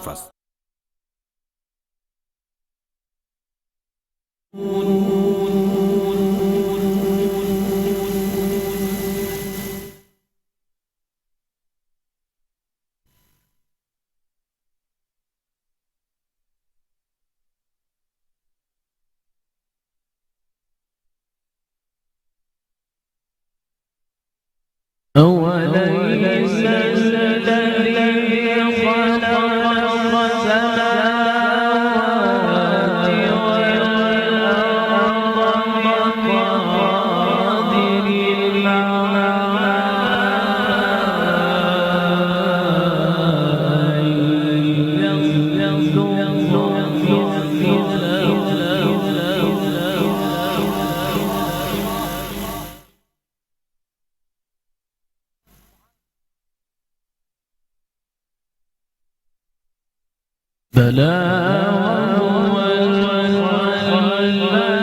فاست. أوليس الذي خلق السماوات والأرض بقادر بلى وهو الخلاق العليم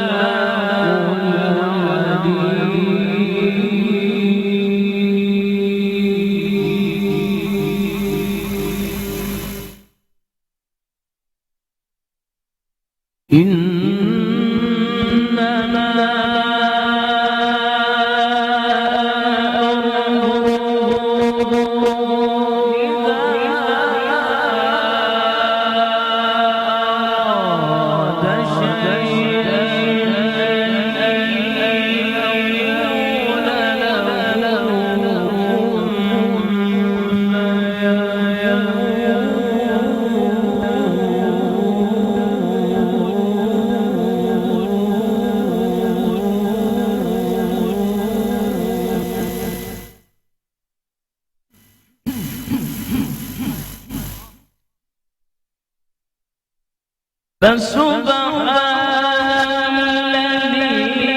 فسبحان الذي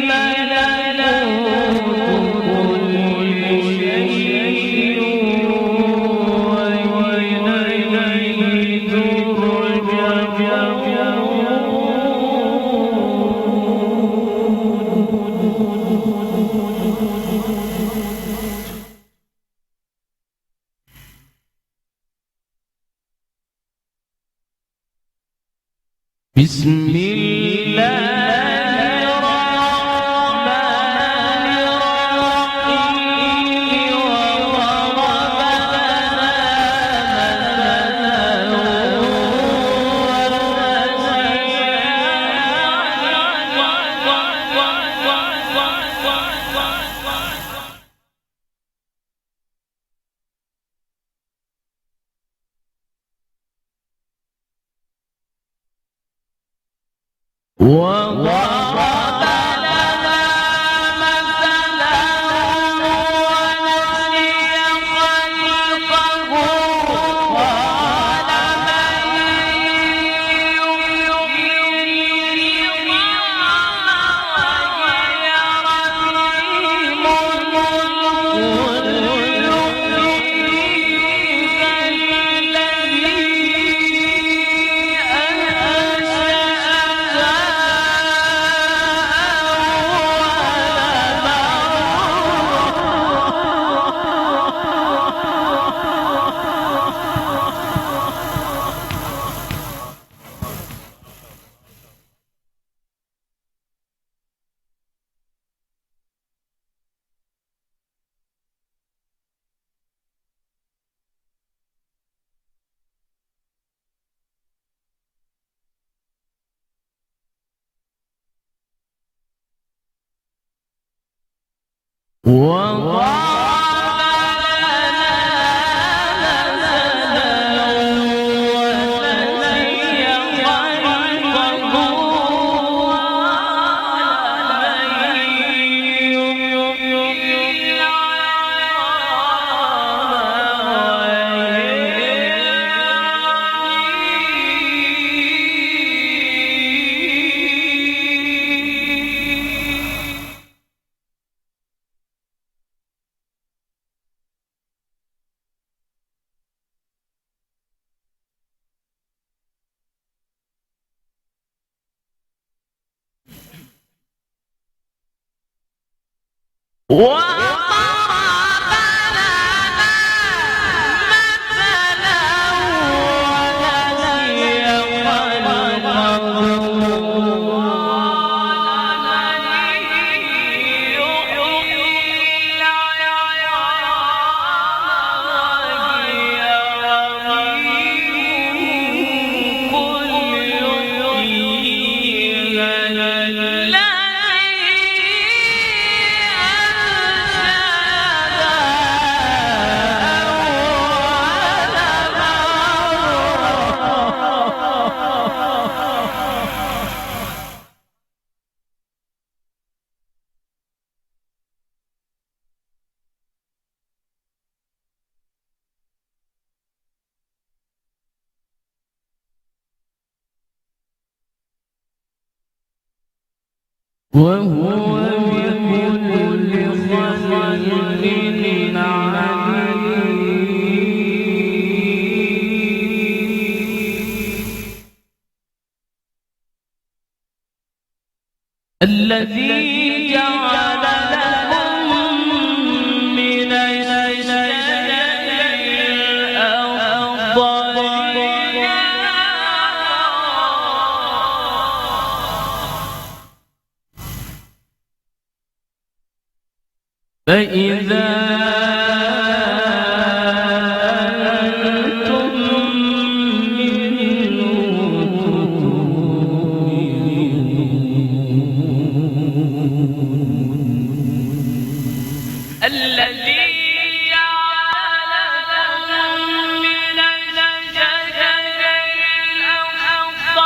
بيده ملكوت كل شيء وإليه ترجعون. بسم الله الرحمن الرحيم وضربنا وضرب لنا مثلا ونسي خلقه قال من يحيي العظام وهي رميم قل يحييها الذي وضرب لنا وهو بكل خلق الذي جعل لكم من الشجر الأخضر فإذا أنتم منه الذي جعل لكم من الشجر الأخضر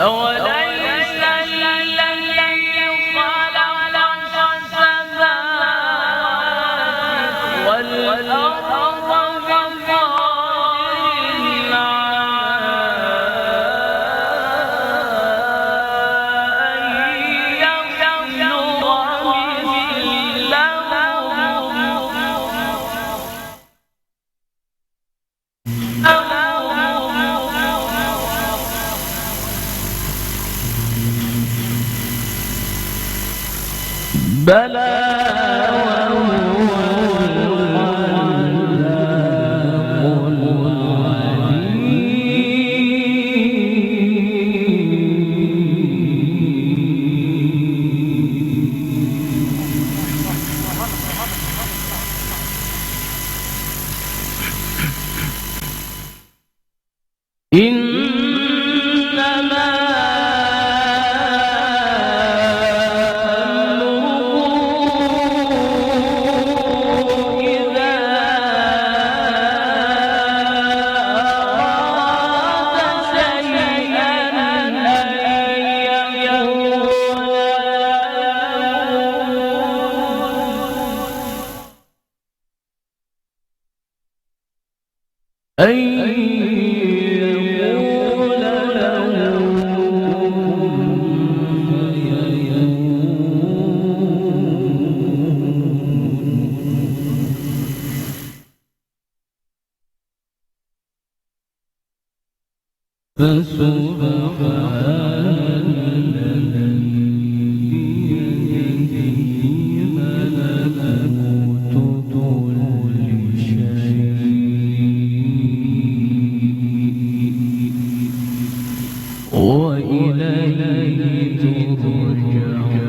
أوليس الذي خلق السماوات والأرض بقادر بلى وهو الخلاق العليم إنما أن يقول له فسبحان الذي بيده ملكوت كل شيء وإليه ترجعون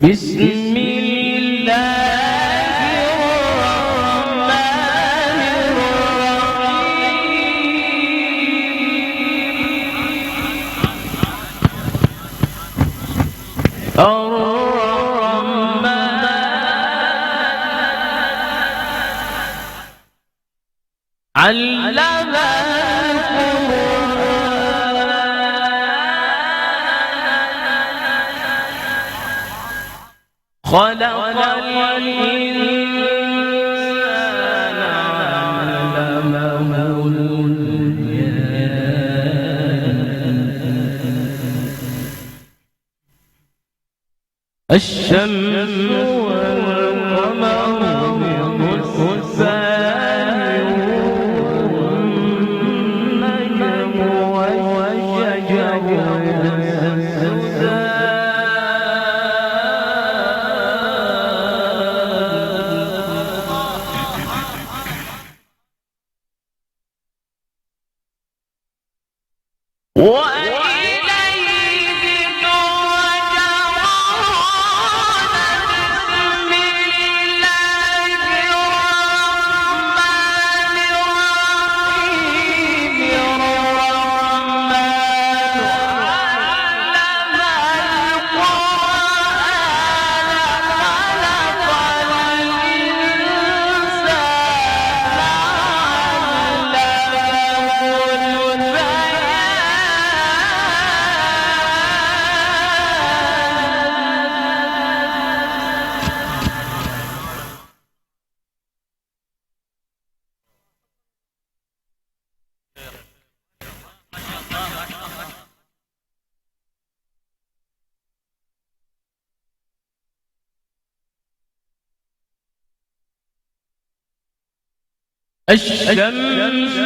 بسم الله الرحمن الرحيم علم خلق الإنسان علمه البيان الشمس والقمر بحسبان والنجم والشجر يسجدان الشمس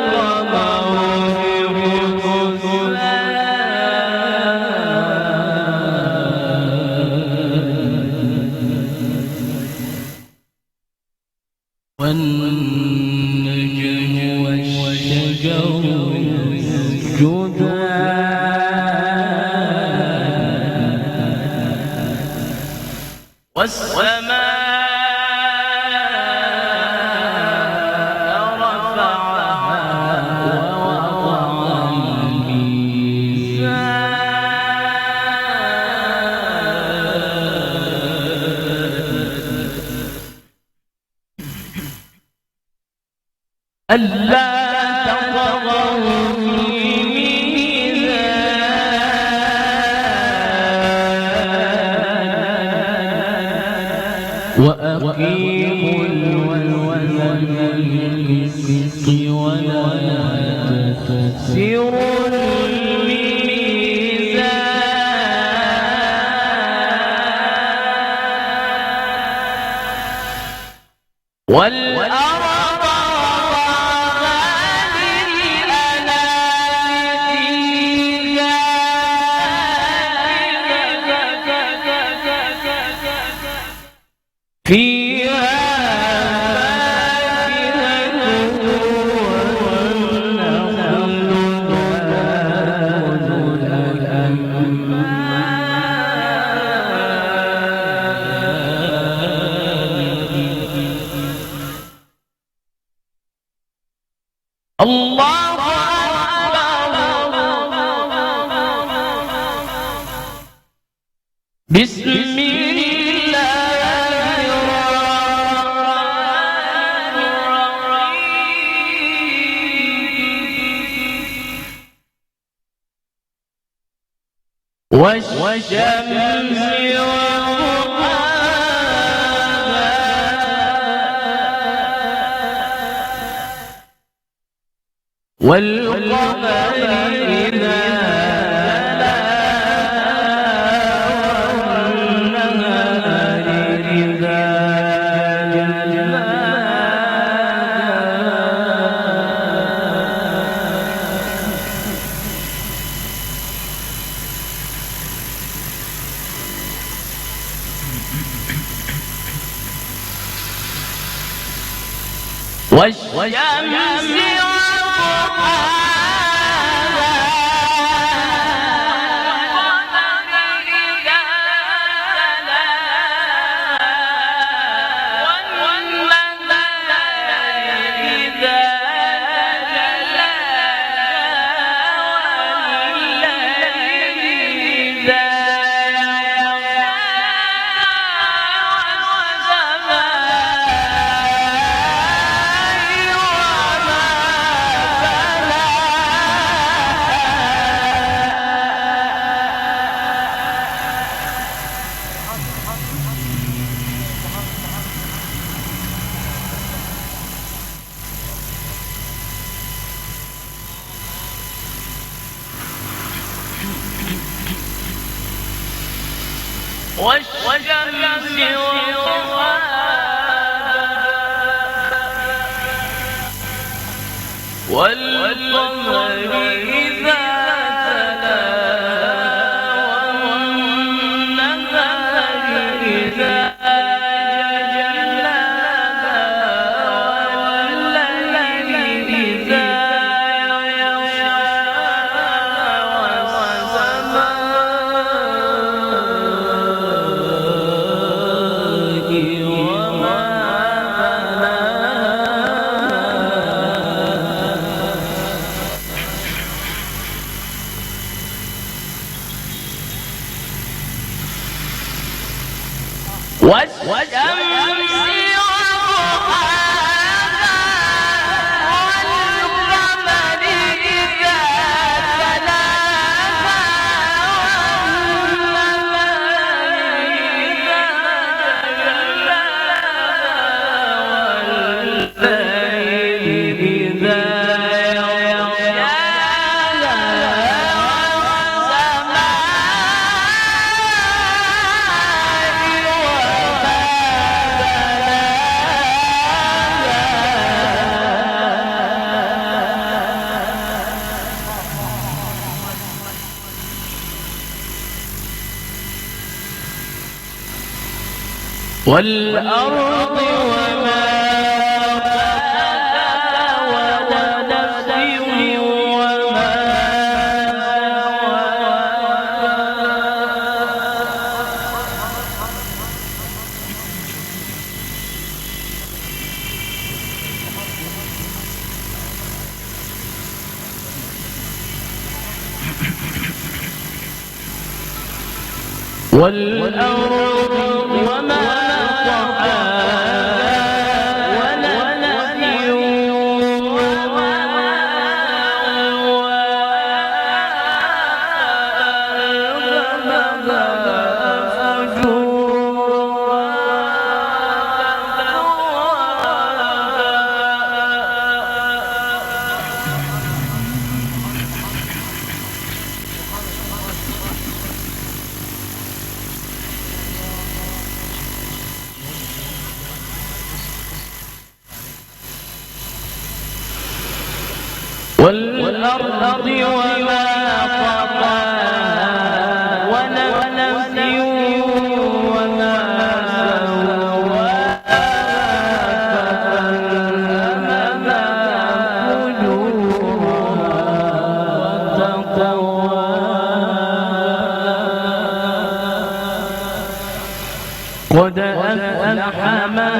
والقمر بحسبان والنجم والشجر يسجدان والسماء ألا تطغوا في الميزان وأقيموا الوزن بالقسط ولا تخسروا الميزان والأرض فيها فاكهة والنخل ذات الأكمام الله أكبر بسم والشمس وضحاها والقمر إذا تلاها والنهار إذا جلاها والشمس وضحاها والشمس وضحاها والقمر إذا تلاها والنهار إذا جلاها والليل إذا والشمس وضحاها والقمر إذا تلاها والنهار إذا جلاها والليل إذا والأرض وما طحاها ونفس وما سواها والأرض وما والأرض وما طحاها ونفس وما سواها فألهمها فجورها وتقواها قد أفلح من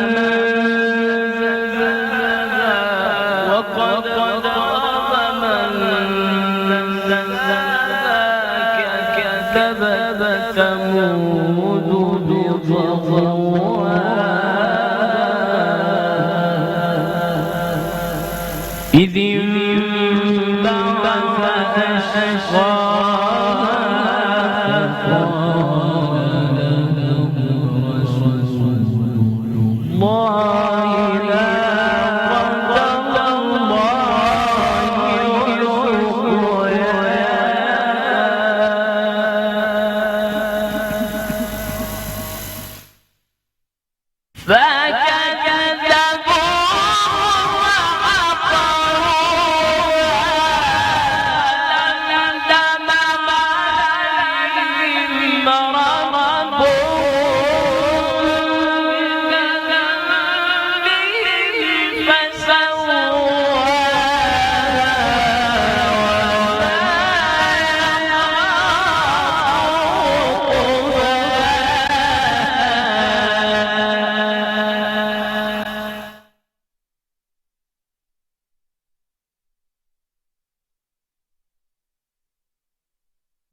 زكاها وقد خاب من دساها كذب ثمود بطغواها إذ انبعث أشقاها فقال لهم رسول الله ناقة الله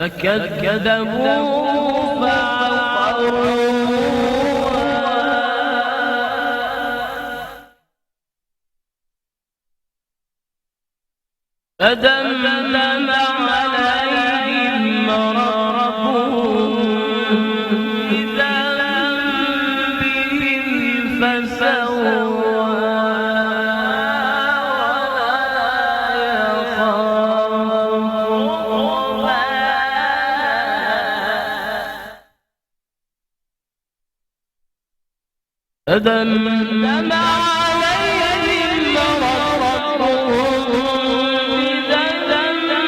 فكذبوا فدمدم عليهم ربهم بذنبهم فدمدم عليهم ربهم بذنبهم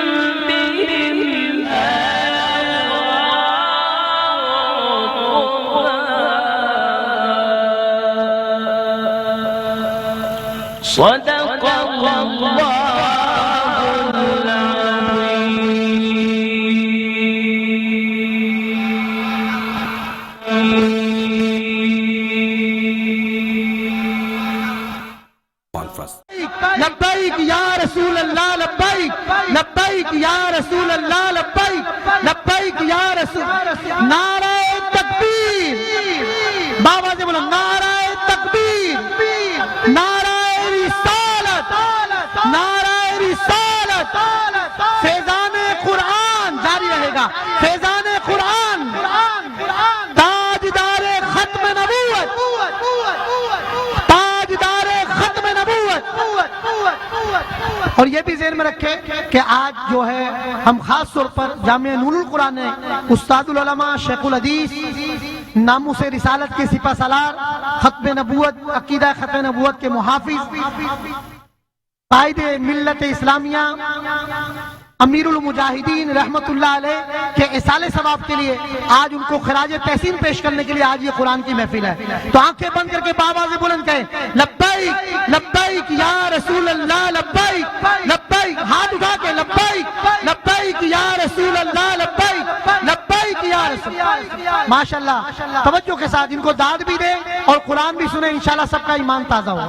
صدق الله लब्बैक या रसूल अल्लाह लब्बैक लब्बैक या रसूल अल्लाह लब्बैक लब्बैक या रसूल नारे तकबीर बाबा से बोलो नारे तकबीर नारे रिसालत नारे रिसालत फैज़ाने कुरान जारी रहेगा फैज़ाने कुरान ताजदारे खत्म नबूवत और ये भी ज़हन में रखें कि आज जो है हम खास तौर पर जामिया नूरुल कुरान ने उस्तादुल उलमा शेखुल हदीस नामूस रिसालत के सिपा सालार खत्म नबूवत अकीदा खत्म नबूवत के मुहाफिज कायदे मिल्लत इस्लामिया अमीरुल मुजाहिदीन रहमतुल्लाह अलैह के इसाले सवाब के लिए आज उनको खराज तहसीन पेश करने के लिए आज ये कुरान की महफिल है। तो आंखें बंद करके बाबा से बुलंद कहें लब्बैक लब्बैक या रसूल अल्लाह लब्बैक लब्बैक हाथ उठा के लब्बैक लब्बैक या रसूल अल्लाह लब्बैक लब्बैक या रसूल माशाल्लाह तवज्जो के साथ इनको दाद भी दें और कुरान भी सुने इंशाल्लाह सबका ईमान ताजा हो।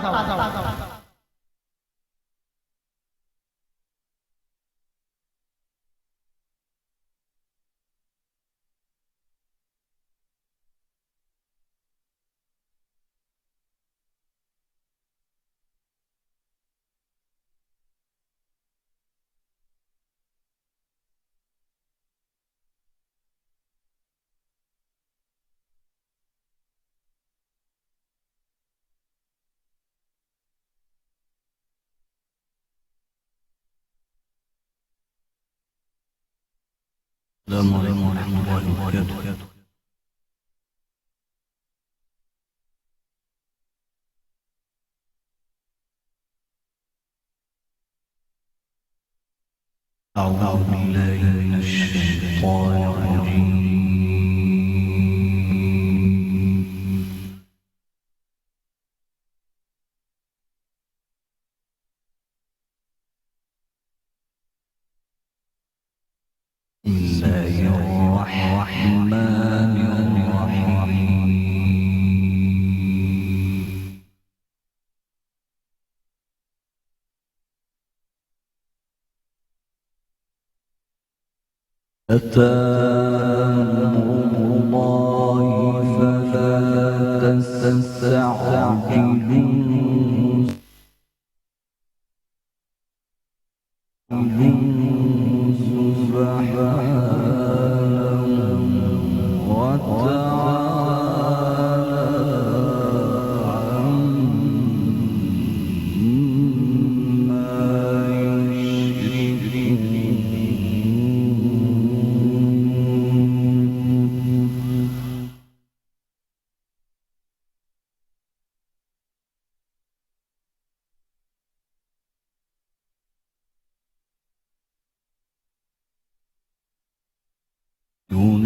السلام عليكم ورحمة الله وبركاته. أعوذ بالله من الشيطان الرجيم. أتى أمر الله فلا تستعجلوه سبحانه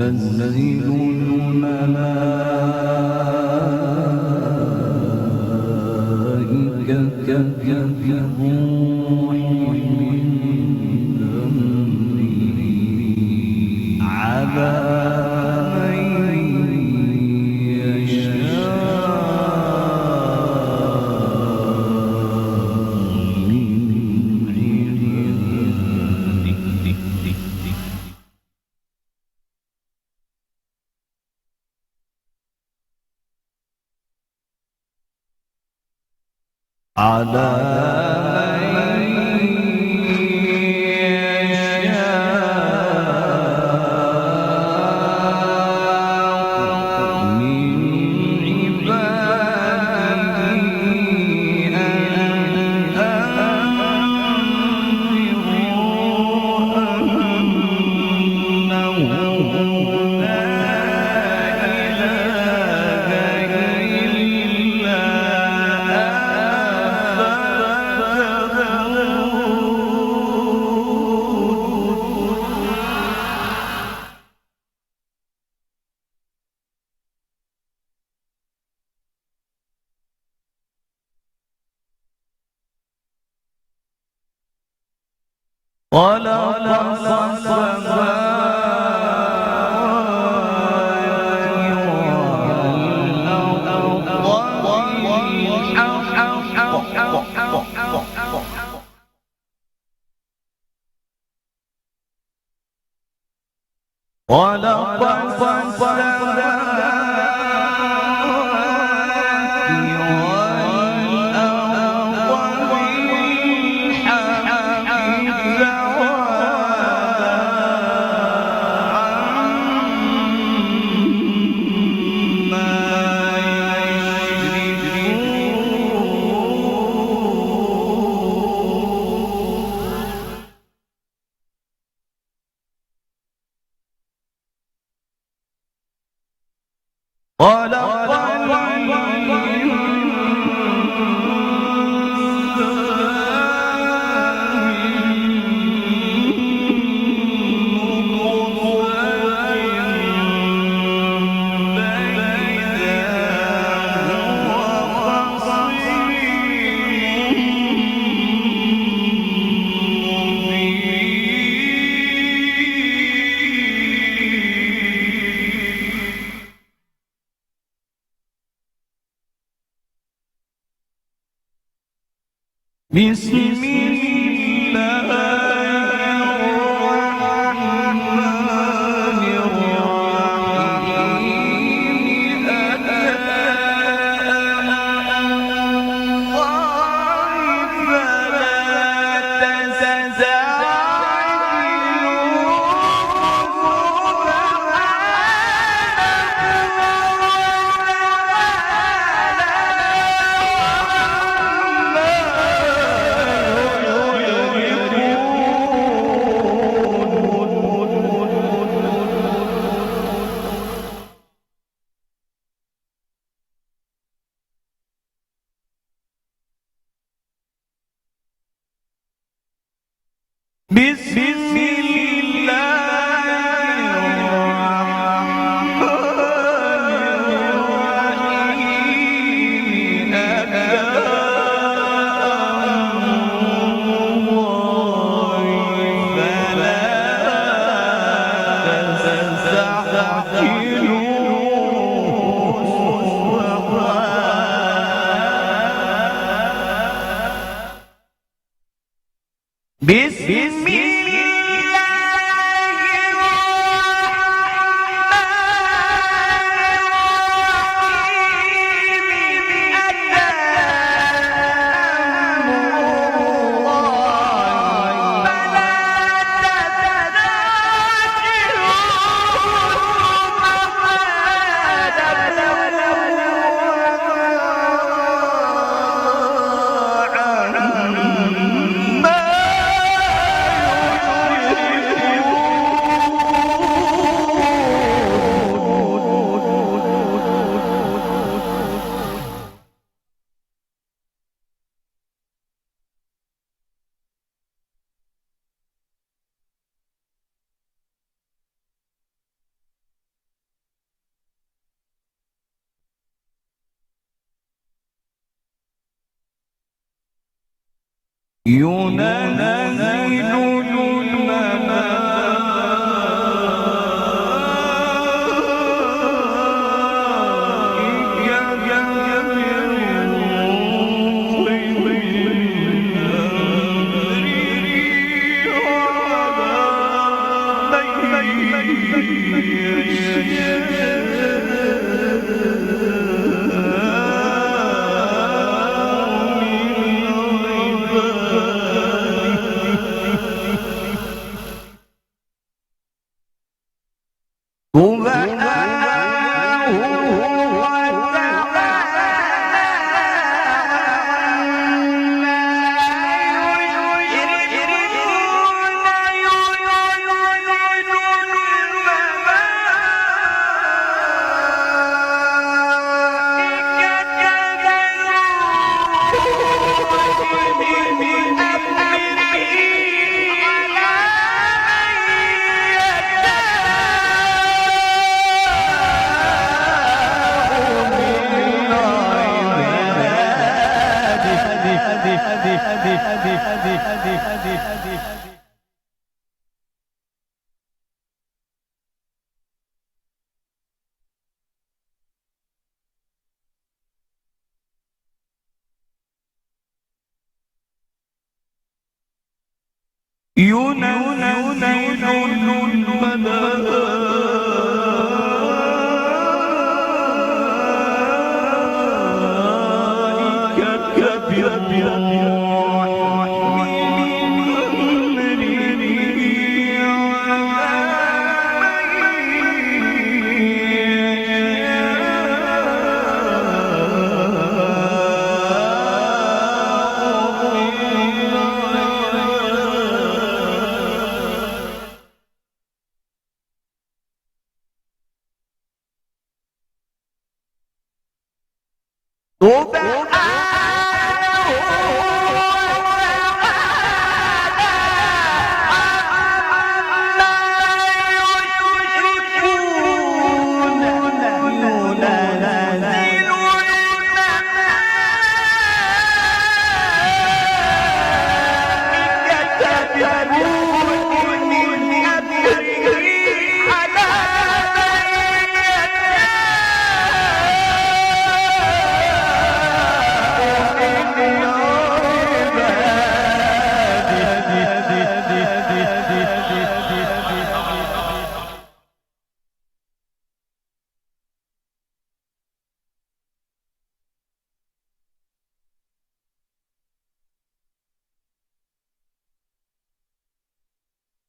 ينزل الملائكة بالروح من أمره على على من عباده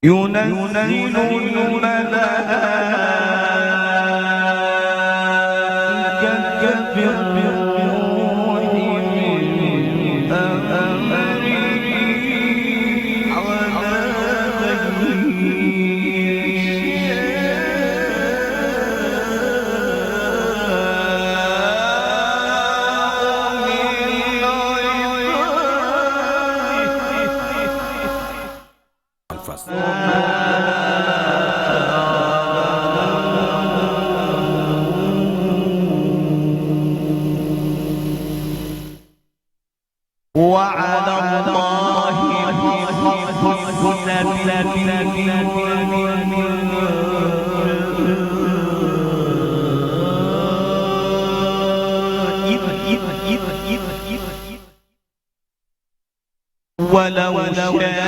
ينزل الملائكة بالروح من أمره على من وعلى الله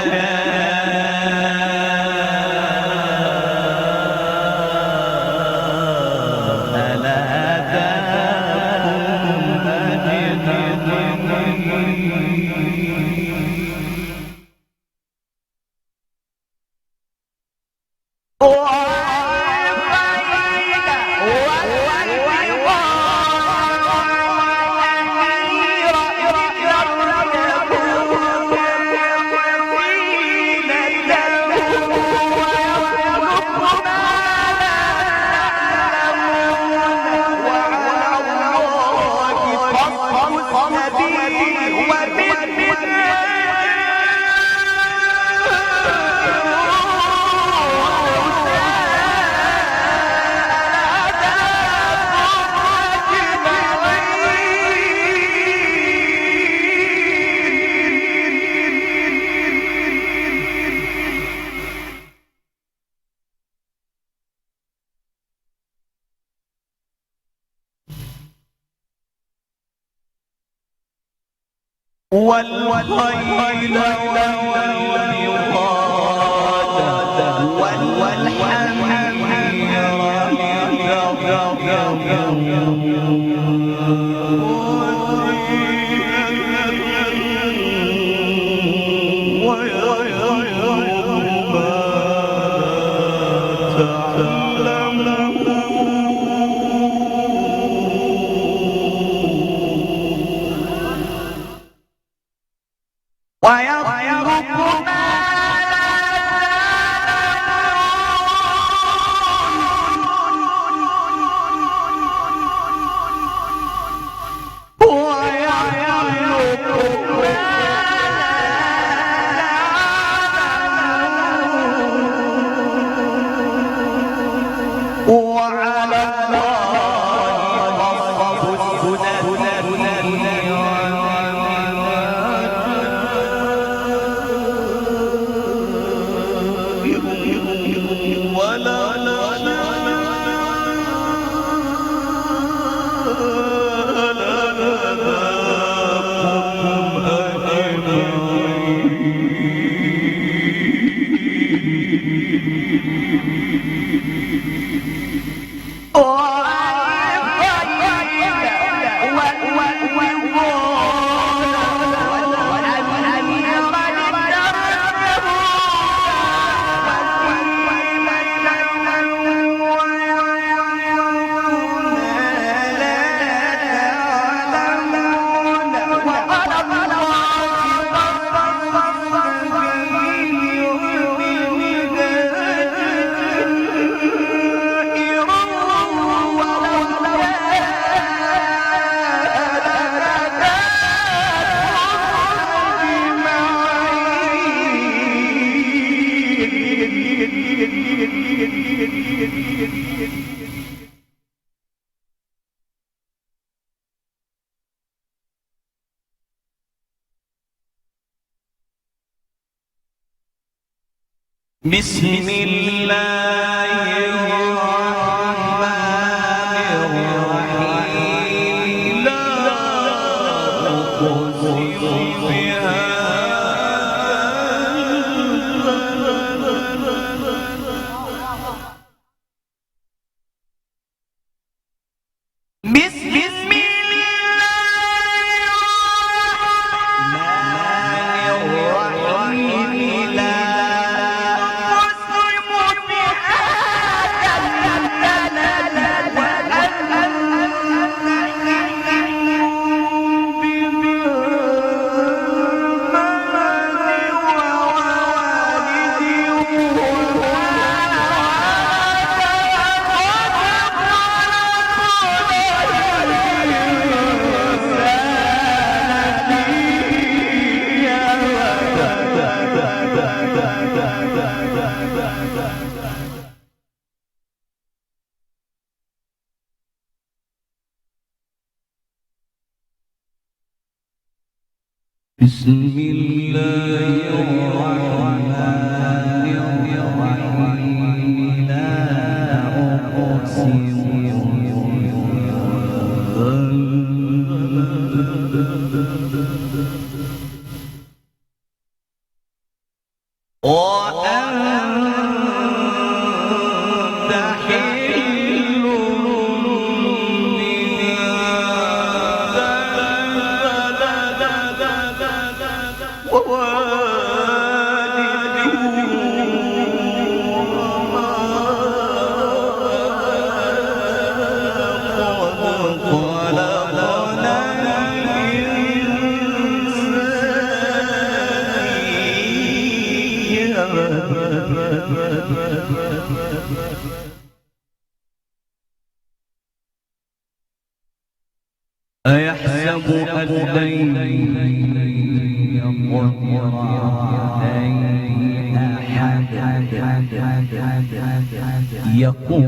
ولو والخيل والبغال وعلى الله بسم الله الرحمن الرحيم لا أقسم بسم الله الرحمن الرحيم لا أقسم وأنت حل أيحسب أن لن يقدر عليه أحد يقول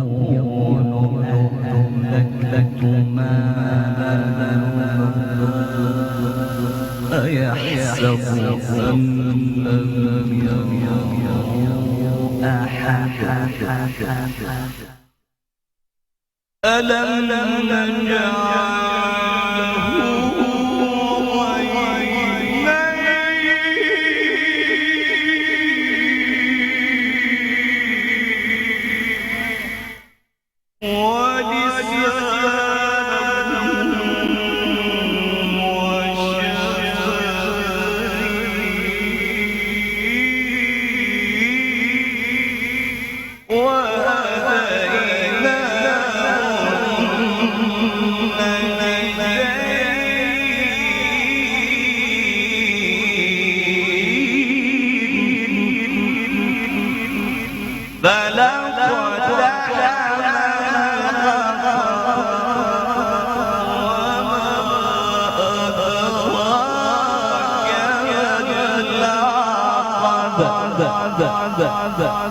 أهلكت مالا أيحسب أن لم يره أحد ألم نجعل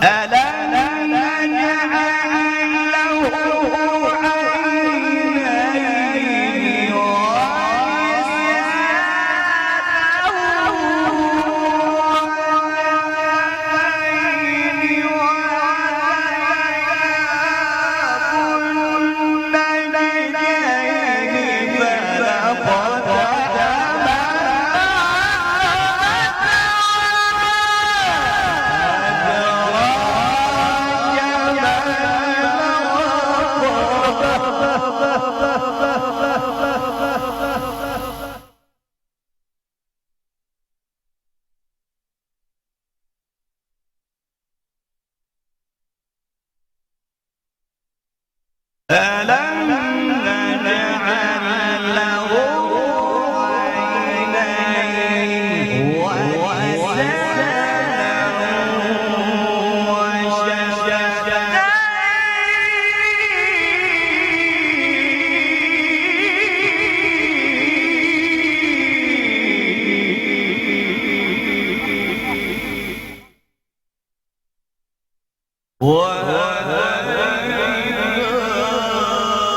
ألم نجعل له عينين ألم نجعل له عينين ولسانا وشفتين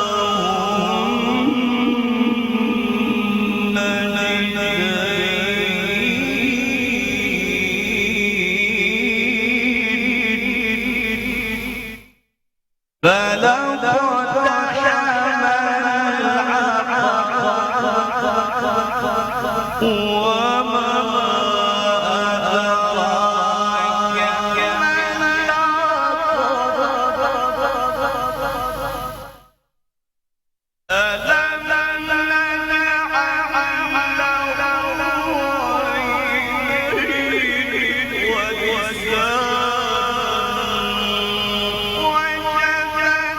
وما أدراك ما ألم نجعل له عينين ولسانا وشفتين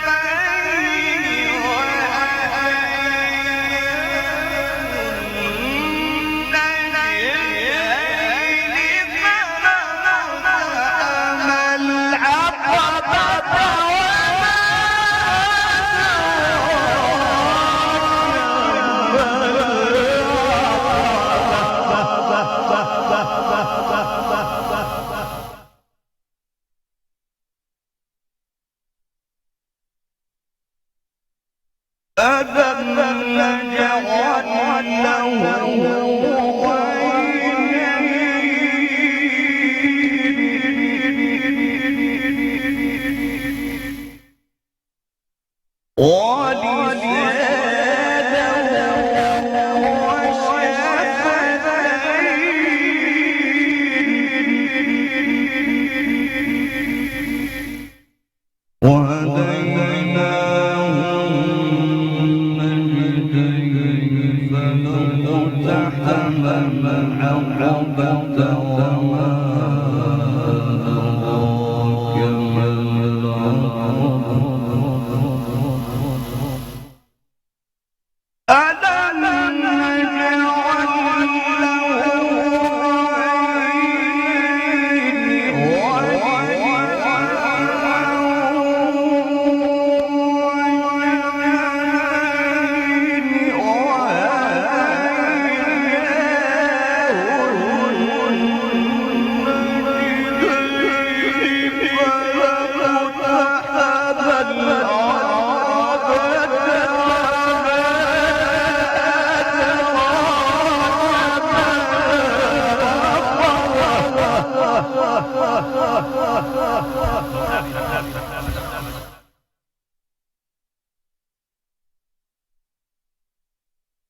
ألم نجعل له عينين ولسانا وشفتين وهديناه النجدين فلاقتحم العقبة وما أدراك ما العقبة ألم نجعل له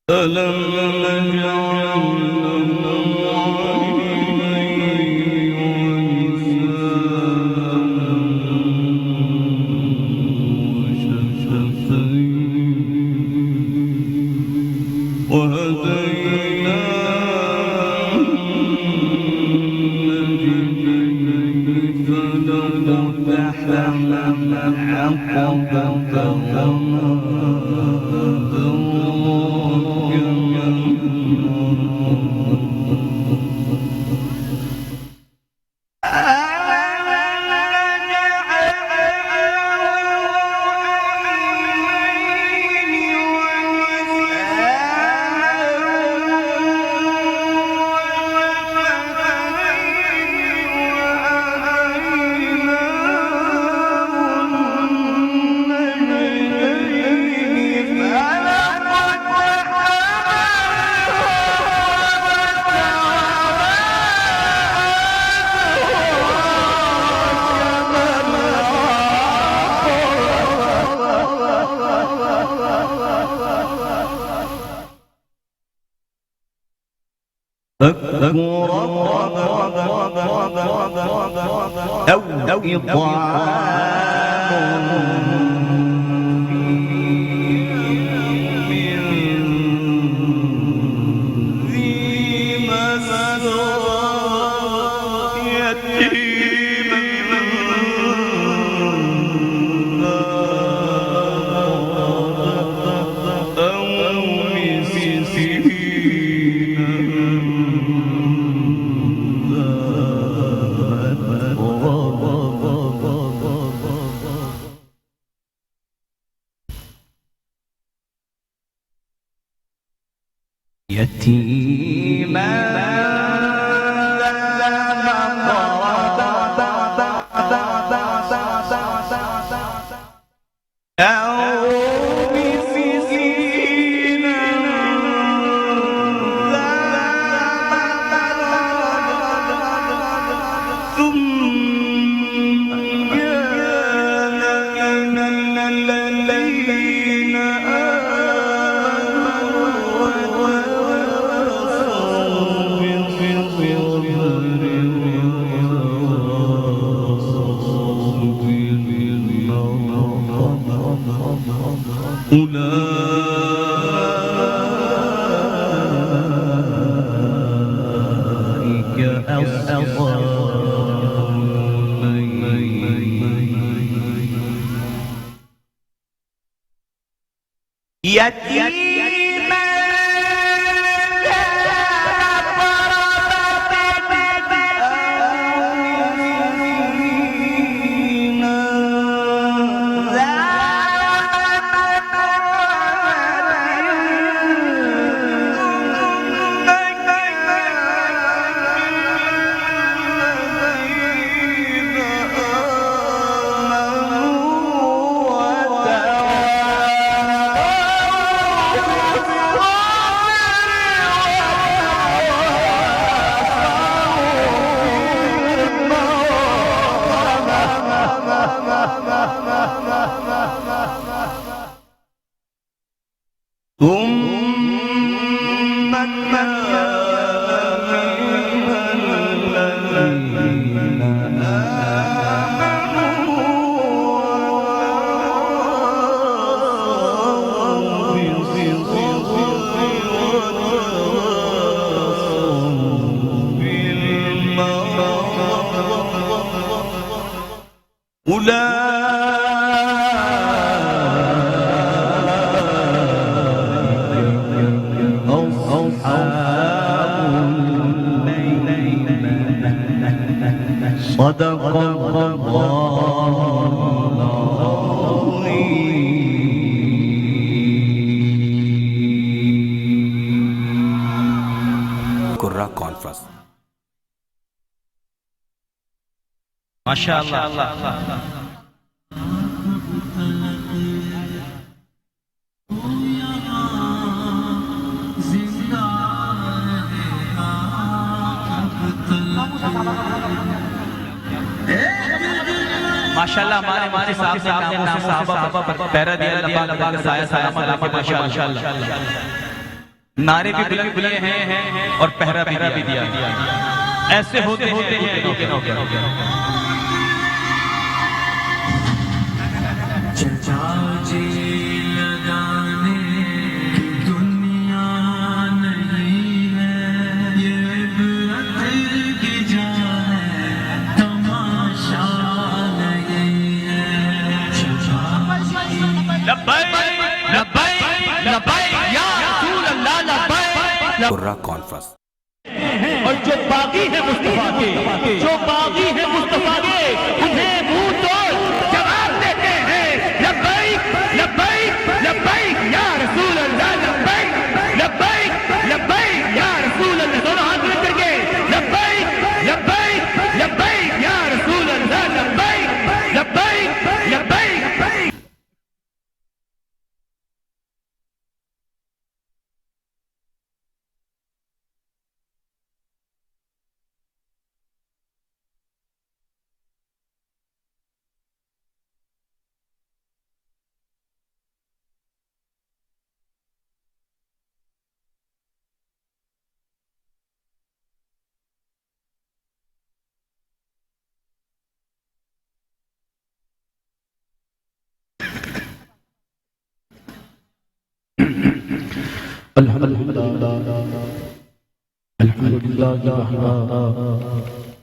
ألم نجعل له عينين ولسانا وشفتين وهديناه النجدين فلاقتحم العقبة وما فكوا رقبة أو إطعام ذي مسغبة يتيما أو يتيما ذا مقربة أو مسكينا ذا متربة ثم كان من الذين آمنوا يتيما ثم صدق قرہ کانفرنس. ماشاءاللہ. ماشاءاللہ ہمارے صاحب نے نام صحابہ پر پہرا دیا. اللہ پاک کا سایہ سلامت رکھے. ماشاءاللہ نعرے بھی بلند کیے ہیں اور پہرا بھی دیا. ایسے ہوتے ہیں. چچا جی لگانے کی دنیا نہیں ہے، یہ عبرت کی جا ہے، تماشا نہیں ہے. چچا لبیک یا رسول اللہ لبیک. قرہ کانفرنس. اور جو باغی ہے مصطفیٰ کے انہیں منہ توڑ جواب دیتے ہیں لبیک لبیک لبیک یا رسول اللہ لبیک لبیک لبیک یا رسول اللہ. دونوں ہاتھ مل کر کے لبیک لبیک لبیک یا رسول اللہ لبیک لبیک لبیک.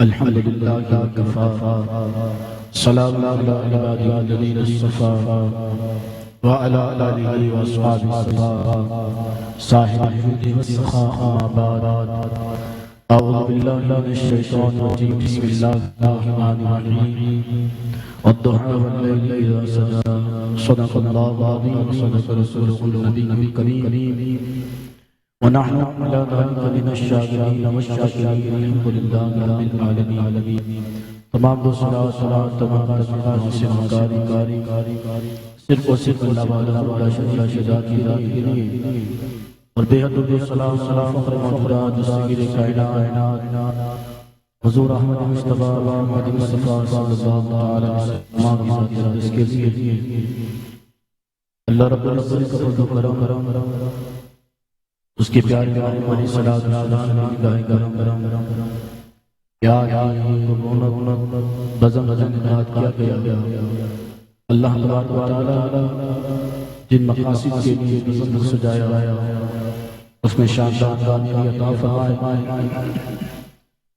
الحمد لله كفى سلام على عباده الذين اصطفى وعلى آله وأصحابه الصفا صاحب الجود والسخاء. أما بعد أعوذ بالله من الشيطان الرجيم. بسم الله الرحمن الرحيم. والضحى والليل إذا سجى صدق الله العظيم صدق رسوله النبي الكريم. ونحن على ذلك من الشاكرين والشاكرين الحمد لله رب العالمين. تمام دو صلاة تمام تسبیح سے مکاری صرف و صرف اللہ والا شجاع کی ذات کے لیے اور بے حد و سلام فخر موجودات جسگیر کائنات حضور احمد مصطفیٰ محمد مصطفیٰ صلی اللہ علیہ وسلم کے لیے اللہ رب العزت کا فضل و کرم اس کے پیار ہماری صلاۃ و سلام کرم بزم نہاد کیا گیا. اللہ تبارک و تعالی جن مقاصد کے لیے نظم سجایا اس میں شاندار کامیابی عطا فرمائے.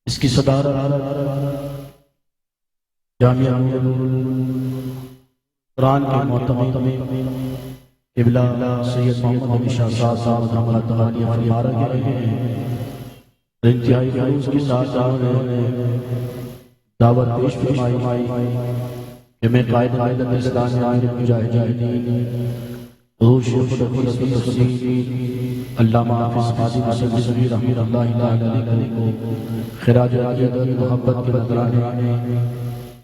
اس کی صدارت جامعہ قرآن کے محتمم قبلہ سید محمد علی شاہ صاحب رحمۃ اللہ علیہ فرما رہے ہیں۔ انتہائی خلوص کے ساتھ انہوں نے دعوت پیش فرمائی کہ میں قائد اسلام عامر مجاہدین حضور شیخ الحدیث کی تفسیر علامہ حافظ قاضی حسن رضوی رحمۃ اللہ علیہ کو خراج عقیدت محبت کے نذرانے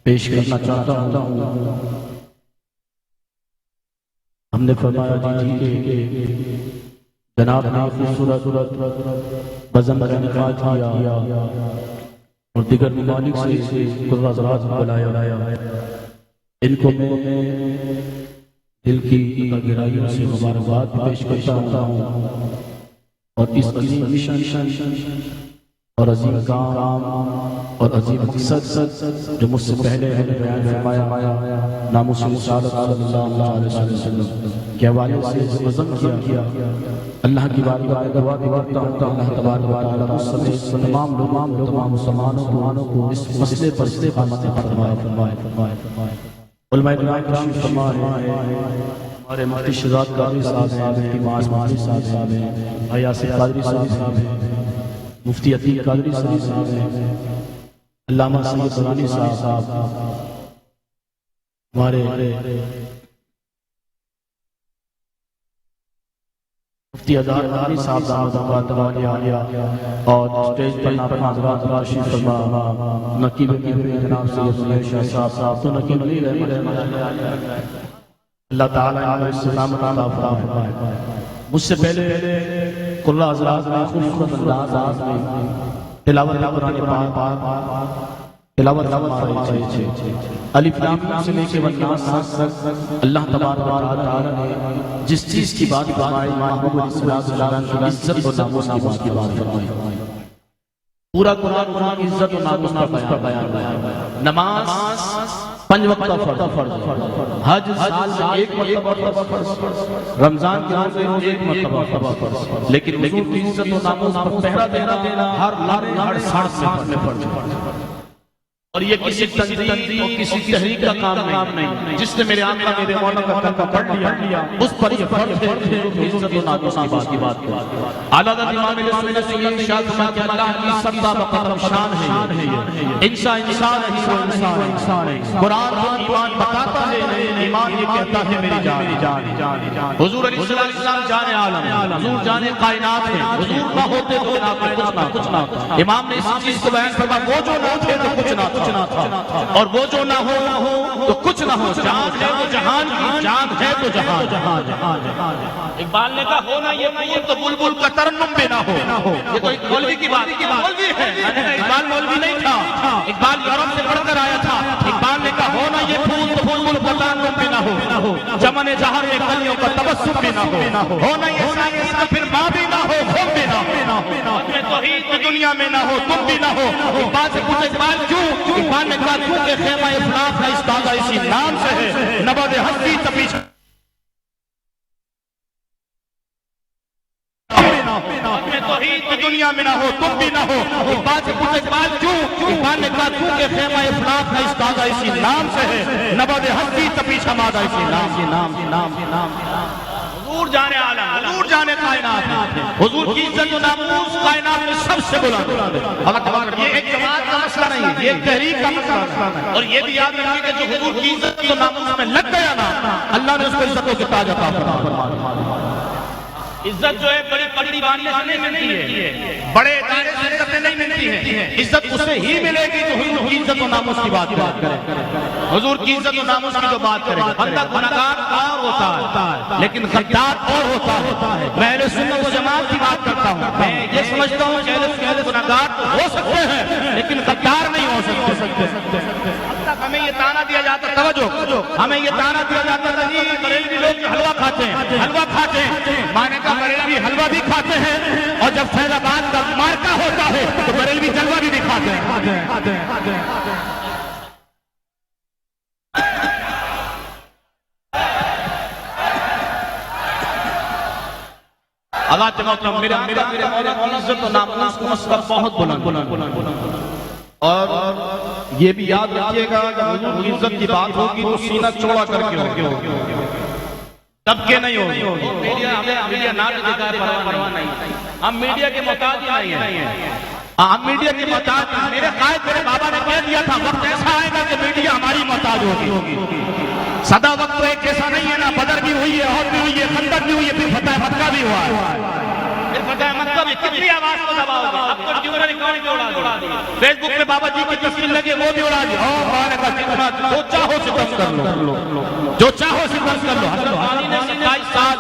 پیش کرنا چاہتا ہوں۔ ہم نے فرمایا جی کہ جناب نے خوبصورت بزم کا انعقاد کیا اور دیگر ممالک سے قرہ حضرات بلایا۔ ان کو میں دل کی گہرائیوں سے مبارکباد پیش کرتا ہوں اور اس عظیم مشن اور عظیم کام اور عظیم مقصد جو مجھ سے پہلے ہے نے بیان فرمایا ناموس رسالت صلی اللہ علیہ وسلم کے حوالے سے عزم کیا، اللہ کی بارگاہ میں دعا کرتا ہوں کہ اللہ تبارک و تعالیٰ اس سمیت تمام تمام مسلمانوں کو اس مسئلے پر استقامت فرمائے۔ علماء کرام فرما رہے ہیں، ہمارے مفتی شہزاد قادری صاحب ہیں، مفتی معاذ مانی صاحب ہیں، ایاسی قادری صاحب ہیں، مفتی عتیق قادری صاحب ہیں، علامہ سید قرآنی صاحب، ہمارے مفتی اظہر قادری صاحب دعوت عالیہ اور اسٹیج پر ناپنا حضرات تشریف فرما نقیب جناب سید شاہ صاحب تو نقیب علی رحمۃ اللہ تعالیٰ علیہ السلام عطا فرمائے۔ مجھ سے پہلے قرہ حضرات نے خوبصورت انداز میں تلاوت قرآن پاک تلاوت فرمائی تھی۔ الف لام سے لے کے والناس تک اللہ تبارک و تعالیٰ نے جس چیز کی بات فرمائی محبوب علیہ السلام کی عزت و ناموس کی بات فرمائی۔ پورا قرآن کی عزت و ناموس کا بیان ہے۔ نماز 5 وقت فرض، حج سال میں 1 مرتبہ فرض، رمضان کے روزے 1 مرتبہ فرض، لیکن حضور کی عزت و ناموس پر پہرا دینا ہر سال میں فرض۔ اور یہ کسی تنظیم اور کسی تحریک کا کام نہیں، جس نے میرے آقا میرے مولا کا کلمہ پڑھ لیا اس پر یہ فرض ہے کہ عزت و ناموس کی بات کرے۔ اعلیٰ حضرت امام اہل سنت یہ ارشاد فرماتے ہیں کہ اللہ کی سبتا بقدم شان ہے انسان ہے، انسان ہے۔ قرآن کو ایمان بتاتا ہے، ایمان یہ کہتا ہے میری جان۔ حضور علیہ السلام جان عالم، حضور جان کائنات ہے، حضور نہ ہوتے تو کچھ نہ ہوتا۔ امام نے اس چیز کو بیان فرمایا وہ جو نہ تھے تو کچھ نہ تھا اور وہ جو نہ ہو تو کچھ نہ ہو۔ جان ہے تو جہان کی، جان ہے تو جہان۔ اقبال نے کہا ہونا یہ پھول تو بلبل کا ترنم بھی نہ ہو۔ یہ تو ایک مولوی کی بات مولوی ہے، اقبال مولوی نہیں تھا، اقبال یورپ سے پڑھ کر آیا تھا۔ اقبال نے کہا ہونا یہ پھول تو بلبل کا ترنم بھی نہ ہو، چمن جہاں یہ کلیوں کا تبسم بھی نہ ہو، ہونا یہ سائنس تو پھر ماں بھی نہ ہو، خون بھی نہ ہو، توحید تو دنیا میں نہ ہو، تم بھی نہ ہو۔ اقبال سے پوچھے اقبال کیوں؟ اقبال نے کہا کیونکہ خیمہ افلاک کا استادہ اسی نام سے ہے، نبض ہستی تپیش توحید تو دنیا میں نہ ہو، تم بھی نہ ہو۔ اقبال سے پوچھے اقبال کیوں؟ اقبال نے کہا کیونکہ خیمہ افلاک کا استادہ اسی نام سے ہے، نبض ہستی تپیش ہمادہ اسی نام۔ حضور جانے عالم، حضور جانے کائنات، حضور کی عزت و ناموس کائنات میں سب سے بلند۔ یہ ایک جماعت کا مسئلہ نہیں ہے، یہ ایک تحریک کا مسئلہ ہے، اور یہ بھی یاد رکھیے کہ جو حضور کی عزت و ناموس میں لگ گیا نا، اللہ نے اس کو عزت و تاج عطا فرمایا۔ عزت جو ہے بڑی پگڑی باندھنے سے نہیں ملتی ہے، بڑے ادارے سے عزتیں نہیں ملتی ہیں، عزت اسے ہی ملے گی جو حضور کی عزت و ناموس کی بات کرے، حضور کی عزت و ناموس کی جو بات کرے۔ بندہ گناہگار اور ہوتا ہے لیکن غدار اور ہوتا ہے۔ میں اہل سنت و جماعت کی بات کرتا ہوں، میں یہ سمجھتا ہوں کہ اہل سنت گناہگار ہو سکتے ہیں لیکن غدار نہیں ہو سکتے۔ ہمیں یہ تانا دیا جاتا، توجہ، ہمیں یہ تانا دیا جاتا ہے کہ بریلوی لوگ حلوہ کھاتے ہیں، میں نے کہا بریلوی حلوہ بھی کھاتے ہیں اور جب فیض آباد کا مارکا ہوتا ہے تو بریلوی جلوہ بھی کھاتے ہیں۔ اللہ محترم میرے مولا عزت و ناموس کا مسئلہ بہت بلند۔ اور یہ بھی یاد رکھیے گا کہ حضور کی عزت کی بات ہوگی تو سینہ چوڑا کر کے ہوگی، دب کے نہیں ہوگی۔ میڈیا نہ دکھا پرواہ نہیں، ہم میڈیا کے محتاج نہیں ہیں، ہم میڈیا کی محتاج ہیں۔ میرے قائد میرے بابا نے کہہ دیا تھا وقت ایسا آئے گا کہ میڈیا ہماری محتاج ہوگی۔ سدا وقت تو ایک جیسا نہیں ہے نا، بدر بھی ہوئی ہے، عہد بھی ہوئی ہے، خندق بھی ہوئی ہے، پھر فتح مکہ بھی ہوا ہے۔ فتح مکہ میں کتنی آواز کو دباؤ گے؟ اب تو ٹیونر ریکارڈ بھی اڑا دی، فیس بک پہ بابا جی کی تصویر لگے وہ بھی اڑا دی۔ جو چاہو ستم کر لو، جو چاہو ستم کر لو۔ حضرت علی نے 27 سال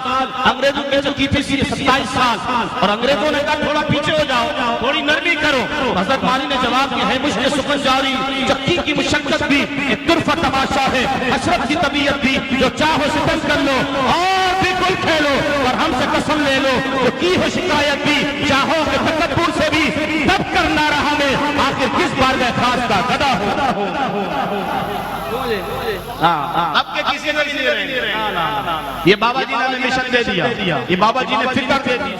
انگریزوں کے جو کی تھی 27 سال، اور انگریزوں نے کہا تھوڑا پیچھے ہو جاؤ، تھوڑی نرمی کرو۔ حضرت علی نے جواب دیا ہے مجھ سخن جاری چکی کی مشقت بھی ایک طرفہ تماشا ہے، حسرت کی طبیعت بھی، جو چاہو ستم کر لو اور بھی کوئی کھیلو، اور ہم سے قسم لے لو جو کی ہو شکایت بھی، چاہو کہ تکبر سے بھی دب کر نہ رہا میں، آخر کس بار میں خاص کا گدا ہو۔ اب کے کسی نے نہیں رہے، یہ بابا جی نے ہمیں مشن دے دیا، یہ بابا جی نے فکر دے دی۔